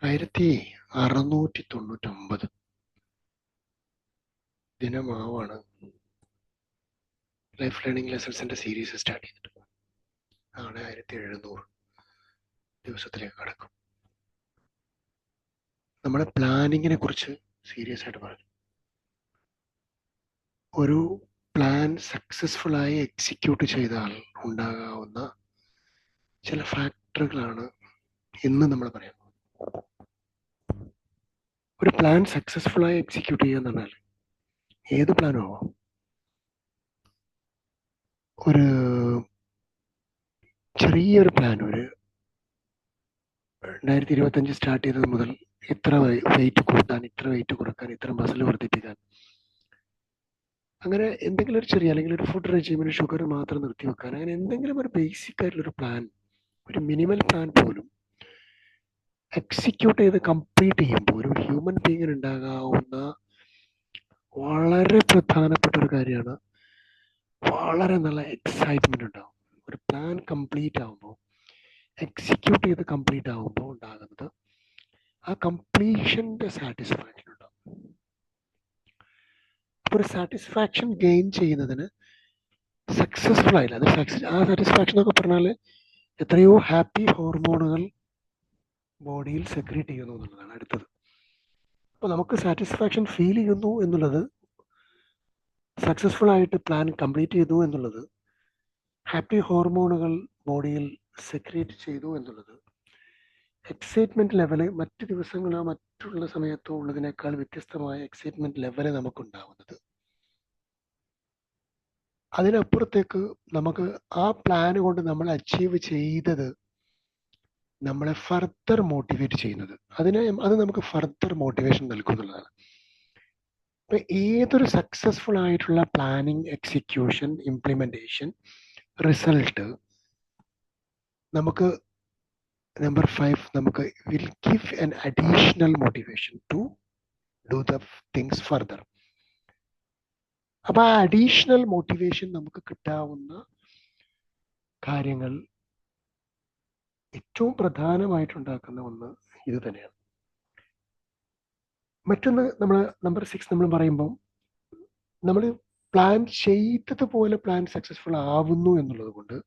1699 ദിനമാവാണ് life learning ലെസൺസിന്റെ series start ചെയ്തിട്ട്. നാളെ 1700 ദിവസത്തിലേക്ക് കടക്കും. നമ്മൾ പ്ലാനിങ്ങിനെ കുറിച്ച് സീരിയസ് ആയിട്ട് പറഞ്ഞു. ഒരു പ്ലാൻ സക്സസ്ഫുള്ളായി എക്സിക്യൂട്ട് ചെയ്താൽ ഉണ്ടാകാവുന്ന ചില ഫാക്ടറുകളാണ് ഇന്ന് നമ്മൾ പറയുന്നത്. ഒരു പ്ലാൻ സക്സസ്ഫുള്ളായി എക്സിക്യൂട്ട് ചെയ്യുക എന്ന് പറഞ്ഞാൽ ഏത് പ്ലാനും ആവാം. ഒരു ചെറിയൊരു പ്ലാൻ, ഒരു 2025 സ്റ്റാർട്ട് ചെയ്തത് മുതൽ ഇത്ര വെയിറ്റ് കൂട്ടാൻ, ഇത്ര വെയിറ്റ് കുറക്കാൻ, ഇത്ര മസിൽ വർദ്ധിപ്പിക്കാൻ, അങ്ങനെ എന്തെങ്കിലും ഒരു ചെറിയ, അല്ലെങ്കിൽ ഒരു ഫുഡ് റെജിമിന് ഷുഗർ മാത്രം നിർത്തി വെക്കാൻ, അങ്ങനെ എന്തെങ്കിലും ഒരു ബേസിക് ആയിട്ടുള്ളൊരു പ്ലാൻ, ഒരു മിനിമൽ പ്ലാൻ പോലും എക്സിക്യൂട്ട് ചെയ്ത് കംപ്ലീറ്റ് ചെയ്യുമ്പോൾ ഒരു ഹ്യൂമൻ ബീങ്ങിന് ഉണ്ടാകാവുന്ന വളരെ പ്രധാനപ്പെട്ട ഒരു കാര്യമാണ്, വളരെ നല്ല എക്സൈറ്റ്മെന്റ് ഉണ്ടാവും. ഒരു പ്ലാൻ കംപ്ലീറ്റ് ആകുമ്പോൾ, എക്സിക്യൂട്ട് ചെയ്ത് കംപ്ലീറ്റ് ആകുമ്പോൾ ഉണ്ടാകുന്നത് ആ കംപ്ലീഷന്റെ സാറ്റിസ്ഫാക്ഷൻ ഉണ്ടാവും. അപ്പോൾ ഒരു സാറ്റിസ്ഫാക്ഷൻ ഗെയിൻ ചെയ്യുന്നതിന് സക്സസ്ഫുൾ ആയില്ല, അത് ആ സാറ്റിസ്ഫാക്ഷൻ എന്നൊക്കെ പറഞ്ഞാൽ എത്രയോ ഹാപ്പി ഹോർമോണുകൾ ബോഡിയിൽ സെക്രീറ്റ് ചെയ്യുന്നു എന്നുള്ളതാണ് അടുത്തത്. അപ്പോൾ നമുക്ക് സാറ്റിസ്ഫാക്ഷൻ ഫീൽ ചെയ്യുന്നു എന്നുള്ളത്, സക്സസ്ഫുൾ ആയിട്ട് പ്ലാൻ കംപ്ലീറ്റ് ചെയ്തു എന്നുള്ളത്, ഹാപ്പി ഹോർമോണുകൾ ബോഡിയിൽ സെക്രീറ്റ് ചെയ്തു എന്നുള്ളത്, എക്സൈറ്റ്മെന്റ് ലെവല് മറ്റു ദിവസങ്ങളോ മറ്റുള്ള സമയത്തോ ഉള്ളതിനേക്കാൾ വ്യത്യസ്തമായ എക്സൈറ്റ്മെന്റ് ലെവല് നമുക്കുണ്ടാവുന്നത്. അതിനപ്പുറത്തേക്ക് നമുക്ക് ആ പ്ലാൻ കൊണ്ട് നമ്മൾ അച്ചീവ് ചെയ്തത് നമ്മളെ ഫർദർ മോട്ടിവേറ്റ് ചെയ്യുന്നത്, അത് നമുക്ക് ഫർദർ മോട്ടിവേഷൻ നൽകുന്നതാണ്. ഇപ്പൊ ഏതൊരു സക്സസ്ഫുൾ ആയിട്ടുള്ള പ്ലാനിങ്, എക്സിക്യൂഷൻ, ഇംപ്ലിമെന്റേഷൻ, റിസൾട്ട് നമുക്ക് നമ്പർ 5 നമുക്ക് will give an additional motivation to do the things further. അപ്പൊ ആ അഡീഷണൽ മോട്ടിവേഷൻ നമുക്ക് കിട്ടാവുന്ന കാര്യങ്ങൾ ഏറ്റവും പ്രധാനമായിട്ടുണ്ടാക്കുന്ന ഒന്ന് ഇത് തന്നെയാണ്. മറ്റൊന്ന്, നമ്മൾ നമ്പർ 6 നമ്മൾ പറയുമ്പോൾ, നമ്മൾ പ്ലാൻ ചെയ്തതുപോലെ പ്ലാൻ സക്സസ്ഫുൾ ആവുന്നു എന്നുള്ളത് കൊണ്ട്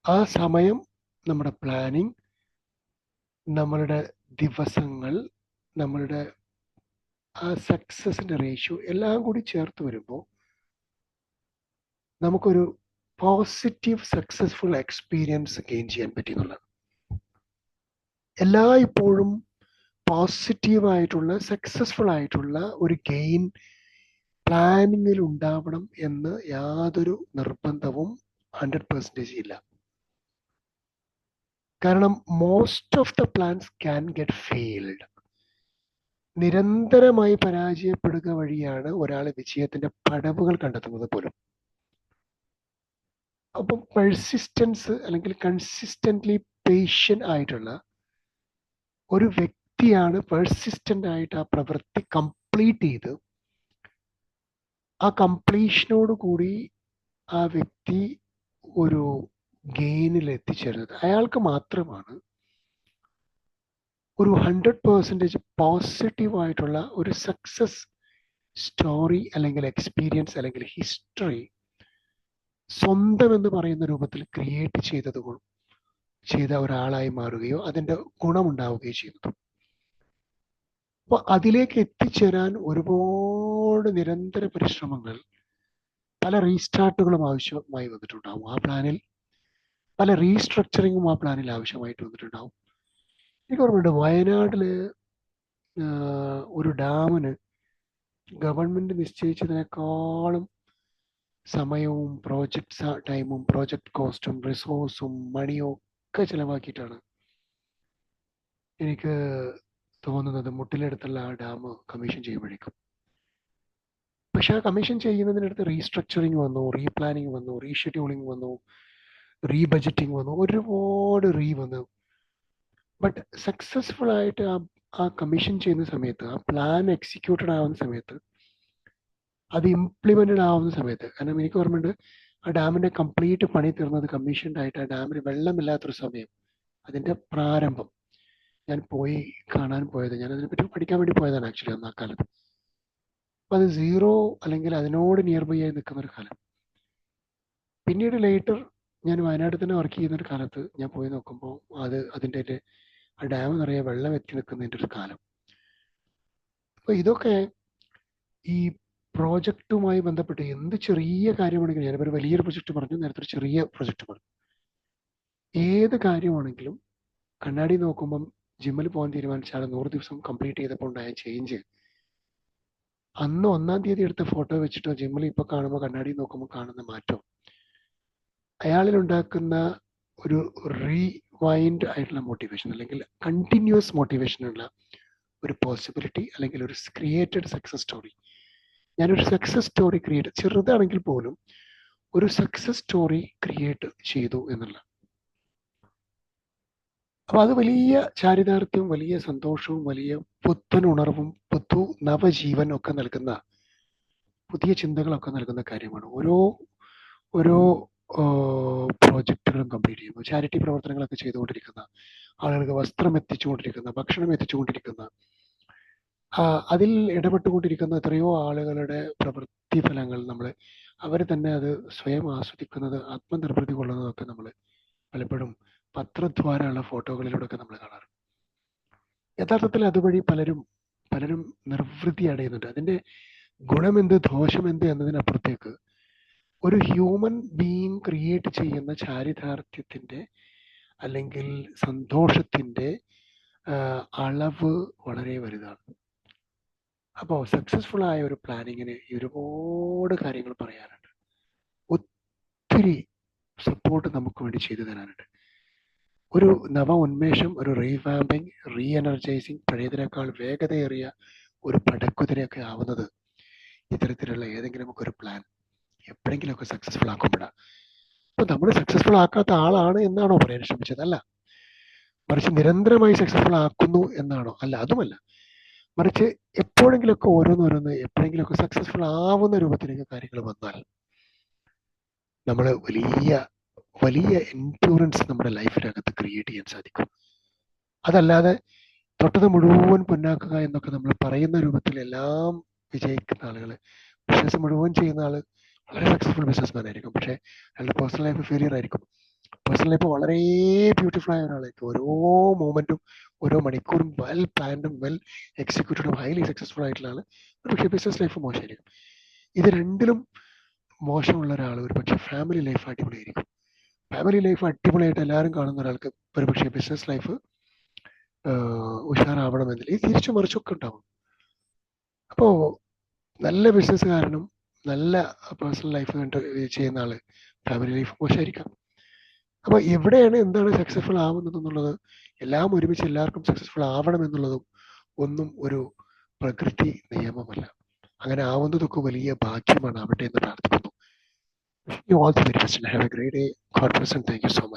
ആ സമയം, നമ്മുടെ പ്ലാനിങ്, നമ്മളുടെ ദിവസങ്ങൾ, നമ്മളുടെ ആ സക്സസിന്റെ റേഷ്യോ എല്ലാം കൂടി ചേർത്ത് വരുമ്പോൾ നമുക്കൊരു പോസിറ്റീവ് സക്സസ്ഫുൾ എക്സ്പീരിയൻസ് ഗെയിൻ ചെയ്യാൻ പറ്റുന്നുള്ളതാണ്. എല്ലായ്പ്പോഴും പോസിറ്റീവായിട്ടുള്ള, സക്സസ്ഫുൾ ആയിട്ടുള്ള ഒരു ഗെയിൻ പ്ലാനിങ്ങിൽ ഉണ്ടാവണം എന്ന് യാതൊരു നിർബന്ധവും 100% ഇല്ല. കാരണം most of the plans can get failed. നിരന്തരമായി പരാജയപ്പെടുക വഴിയാണ് ഒരാൾ വിജയത്തിന്റെ പടവുകൾ കണ്ടെത്തുന്നത് പോലും. അപ്പം പെർസിസ്റ്റൻസ് അല്ലെങ്കിൽ കൺസിസ്റ്റന്റ്ലി പേഷ്യന്റ് ആയിട്ടുള്ള ഒരു വ്യക്തിയാണ് പെർസിസ്റ്റന്റ് ആയിട്ട് ആ പ്രവൃത്തി കംപ്ലീറ്റ് ചെയ്ത് ആ കംപ്ലീഷനോട് കൂടി ആ വ്യക്തി ഒരു ഗെയിനിൽ എത്തിച്ചേരുന്നത്. അയാൾക്ക് മാത്രമാണ് ഒരു 100% പോസിറ്റീവ് ആയിട്ടുള്ള ഒരു സക്സസ് സ്റ്റോറി അല്ലെങ്കിൽ എക്സ്പീരിയൻസ് അല്ലെങ്കിൽ ഹിസ്റ്ററി സ്വന്തം എന്ന് പറയുന്ന രൂപത്തിൽ ക്രിയേറ്റ് ചെയ്ത ഒരാളായി മാറുകയോ അതിൻ്റെ ഗുണമുണ്ടാവുകയോ ചെയ്യുന്നത്. അപ്പൊ അതിലേക്ക് എത്തിച്ചേരാൻ ഒരുപാട് നിരന്തര പരിശ്രമങ്ങൾ, പല റീസ്റ്റാർട്ടുകളും ആവശ്യമായി വന്നിട്ടുണ്ടാവും. ആ പ്ലാനിൽ പല റീസ്ട്രക്ചറിങ്ങും ആ പ്ലാനിൽ ആവശ്യമായിട്ട് വന്നിട്ടുണ്ടാവും. എനിക്ക് ഓർമ്മയുണ്ട്, വയനാട്ടില് ഒരു ഡാമിന് ഗവൺമെന്റ് നിശ്ചയിച്ചതിനേക്കാളും സമയവും പ്രോജക്ട് ടൈമും പ്രോജക്ട് കോസ്റ്റും റിസോഴ്സും മണിയും ഒക്കെ ചെലവാക്കിയിട്ടാണ് എനിക്ക് തോന്നുന്നത് മുട്ടിലെടുത്തുള്ള ആ ഡാം കമ്മീഷൻ ചെയ്യുമ്പോഴേക്കും. പക്ഷെ ആ കമ്മീഷൻ ചെയ്യുന്നതിനടുത്ത് റീസ്ട്രക്ചറിങ് വന്നു, റീപ്ലാനിങ് വന്നു, റീഷെഡ്യൂളിങ് വന്നു, റീബജറ്റിങ് വന്നു, ഒരുപാട് വന്നു. ബട്ട് സക്സസ്ഫുൾ ആയിട്ട് ആ കമ്മീഷൻ ചെയ്യുന്ന സമയത്ത്, ആ പ്ലാൻ എക്സിക്യൂട്ടഡ് ആവുന്ന സമയത്ത്, അത് ഇംപ്ലിമെന്റഡ് ആവുന്ന സമയത്ത്, കാരണം എനിക്ക് ഓർമ്മയുണ്ട്, ആ ഡാമിന്റെ കംപ്ലീറ്റ് പണി തീർന്നത് കമ്മീഷൻഡ് ആയിട്ട് ആ ഡാമിന് വെള്ളമില്ലാത്തൊരു സമയം, അതിന്റെ പ്രാരംഭം. ഞാൻ പോയി കാണാൻ പോയത്. ഞാൻ അതിനെപ്പറ്റി പഠിക്കാൻ വേണ്ടി പോയതാണ് ആക്ച്വലി അന്ന് ആ കാലത്ത്. അപ്പം അത് സീറോ അല്ലെങ്കിൽ അതിനോട് നിയർ ബൈ ആയി നിൽക്കുന്ന ഒരു കാലം. പിന്നീട് ലേറ്റർ ഞാൻ വയനാട്ടിൽ തന്നെ വർക്ക് ചെയ്യുന്ന ഒരു കാലത്ത് ഞാൻ പോയി നോക്കുമ്പോൾ അതിൻ്റെ ആ ഡാം നിറയെ വെള്ളം എത്തി നിൽക്കുന്നതിൻ്റെ ഒരു കാലം. അപ്പോൾ ഇതൊക്കെ ഈ പ്രോജക്റ്റുമായി ബന്ധപ്പെട്ട് എന്ത് ചെറിയ കാര്യമാണെങ്കിലും, ഞാനിപ്പോൾ ഒരു വലിയൊരു പ്രൊജക്റ്റ് പറഞ്ഞു, നേരത്തെ ഒരു ചെറിയ പ്രൊജക്റ്റ് പറഞ്ഞു. ഏത് കാര്യമാണെങ്കിലും കണ്ണാടി നോക്കുമ്പം ജിമ്മിൽ പോകാൻ തീരുമാനിച്ചാൽ 100 ദിവസം കംപ്ലീറ്റ് ചെയ്തപ്പോൾ ഉണ്ടായ ചേഞ്ച് അന്ന് 1-ാം തീയതി എടുത്ത ഫോട്ടോ വെച്ചിട്ടോ ജിമ്മിൽ ഇപ്പോൾ കാണുമ്പോൾ കണ്ണാടി നോക്കുമ്പോൾ കാണുന്ന മാറ്റം അയാളിൽ ഉണ്ടാക്കുന്ന ഒരു റീവൈൻഡ് ആയിട്ടുള്ള മോട്ടിവേഷൻ അല്ലെങ്കിൽ കണ്ടിന്യൂസ് മോട്ടിവേഷനുള്ള ഒരു പോസിബിലിറ്റി അല്ലെങ്കിൽ ഒരു ക്രിയേറ്റഡ് സക്സസ് സ്റ്റോറി. ഞാനൊരു സക്സസ് സ്റ്റോറി ക്രിയേറ്റ്, ചെറുതാണെങ്കിൽ പോലും ഒരു സക്സസ് സ്റ്റോറി ക്രിയേറ്റ് ചെയ്തു എന്നുള്ള. അപ്പോൾ അത് വലിയ ചാരിതാർത്ഥ്യവും വലിയ സന്തോഷവും വലിയ പുത്തൻ ഉണർവും നവജീവനും ഒക്കെ നൽകുന്ന, പുതിയ ചിന്തകളൊക്കെ നൽകുന്ന കാര്യമാണ്. ഓരോ പ്രോജക്റ്റുകളും കംപ്ലീറ്റ് ചെയ്യുന്നു, ചാരിറ്റി പ്രവർത്തനങ്ങളൊക്കെ ചെയ്തുകൊണ്ടിരിക്കുന്ന, ആളുകൾക്ക് വസ്ത്രം എത്തിച്ചുകൊണ്ടിരിക്കുന്ന, ഭക്ഷണം എത്തിച്ചുകൊണ്ടിരിക്കുന്ന, അതിൽ ഇടപെട്ടുകൊണ്ടിരിക്കുന്ന എത്രയോ ആളുകളുടെ പ്രവൃത്തി ഫലങ്ങൾ അവർ തന്നെ അത് സ്വയം ആസ്വദിക്കുന്നത്, ആത്മനിർവൃത്തി കൊള്ളുന്നതൊക്കെ നമ്മൾ പലപ്പോഴും പത്രദ്വാരമുള്ള ഫോട്ടോകളിലൂടെയൊക്കെ നമ്മൾ കാണാറ്. യഥാർത്ഥത്തിൽ അതുവഴി പലരും നിർവൃത്തി അടയുന്നുണ്ട്. അതിൻ്റെ ഗുണമെന്ത് ദോഷമെന്ത് എന്നതിനപ്പുറത്തേക്ക് ഒരു ഹ്യൂമൻ ബീയിങ് ക്രിയേറ്റ് ചെയ്യുന്ന ചാരിതാർത്ഥ്യത്തിൻ്റെ അല്ലെങ്കിൽ സന്തോഷത്തിൻ്റെ അളവ് വളരെ വലുതാണ്. അപ്പോൾ സക്സസ്ഫുൾ ആയ ഒരു പ്ലാനിങ്ങിന് ഒരുപാട് കാര്യങ്ങൾ പറയാനുണ്ട്, ഒത്തിരി സപ്പോർട്ട് നമുക്ക് വേണ്ടി ചെയ്തു തരാനുണ്ട്. ഒരു നവ ഉന്മേഷം, ഒരു റീവാമ്പിങ്, റീ എനർജൈസിങ്, പഴയതിനേക്കാൾ വേഗതയേറിയ ഒരു പടക്കുതിരയൊക്കെ ആവുന്നത് ഇത്തരത്തിലുള്ള ഏതെങ്കിലുമൊക്കെ ഒരു പ്ലാൻ എപ്പോഴെങ്കിലുമൊക്കെ സക്സസ്ഫുൾ ആക്കുമ്പോഴാണ്. അപ്പൊ നമ്മൾ സക്സസ്ഫുൾ ആക്കാത്ത ആളാണ് എന്നാണോ പറയാൻ ശ്രമിച്ചത്? അല്ല. മറിച്ച് നിരന്തരമായി സക്സസ്ഫുൾ ആക്കുന്നു എന്നാണോ? അല്ല, അതുമല്ല. മറിച്ച് എപ്പോഴെങ്കിലുമൊക്കെ ഓരോന്ന് എപ്പോഴെങ്കിലുമൊക്കെ സക്സസ്ഫുൾ ആവുന്ന രൂപത്തിലേക്ക് കാര്യങ്ങൾ വന്നാൽ നമ്മൾ വലിയ എൻഡ്യൂറൻസ് നമ്മുടെ ലൈഫിനകത്ത് ക്രിയേറ്റ് ചെയ്യാൻ സാധിക്കും. അതല്ലാതെ തൊട്ടത് മുഴുവൻ പൊന്നാക്കുക എന്നൊക്കെ നമ്മൾ പറയുന്ന രൂപത്തിൽ എല്ലാം വിജയിക്കുന്ന ആളുകൾ, ബിസിനസ് മുഴുവൻ ചെയ്യുന്ന ആൾ വളരെ സക്സസ്ഫുൾ ബിസിനസ്മാൻ ആയിരിക്കും, പക്ഷേ അയാളുടെ പേഴ്സണൽ ലൈഫ് ഫെയിലിയർ ആയിരിക്കും. പേഴ്സണൽ ലൈഫ് വളരെ ബ്യൂട്ടിഫുൾ ആയ ഒരാളായിരിക്കും. ഓരോ മൂമെന്റും ഓരോ മണിക്കൂറും വെൽ പ്ലാൻഡും വെൽ എക്സിക്യൂട്ടഡും ഹൈലി സക്സസ്ഫുൾ ആയിട്ടുള്ള ആൾ, പക്ഷേ ബിസിനസ് ലൈഫ് മോശമായിരിക്കും. ഇത് രണ്ടിലും മോശമുള്ള ഒരാൾ ഒരു പക്ഷേ ഫാമിലി ലൈഫ് അടിപൊളിയായിരിക്കും. ഫാമിലി ലൈഫ് അടിപൊളിയായിട്ട് എല്ലാവരും കാണുന്ന ഒരാൾക്ക് ഒരു പക്ഷേ ബിസിനസ് ലൈഫ് ഉഷാറാവണമെന്നില്ല. ഈ തിരിച്ചു മറിച്ചൊക്കെ ഉണ്ടാവും. അപ്പോൾ നല്ല ബിസിനസ്സുകാരനും നല്ല പേഴ്സണൽ ലൈഫ് ചെയ്യുന്ന ആള് ഫാമിലി ലൈഫ് മോശമായിരിക്കാം. അപ്പോൾ എവിടെയാണ് എന്താണ് സക്സസ്ഫുൾ ആവുന്നത് എന്നുള്ളത്, എല്ലാം ഒരുമിച്ച് എല്ലാവർക്കും സക്സസ്ഫുൾ ആവണം എന്നുള്ളതും ഒന്നും ഒരു പ്രകൃതി നിയമമല്ല. അങ്ങനെ ആവുന്നതൊക്കെ വലിയ ഭാഗ്യമാണ്, ആവട്ടെ എന്ന് പ്രാർത്ഥിക്കുന്നു. You all the very best and have a great day. God bless and thank you so much.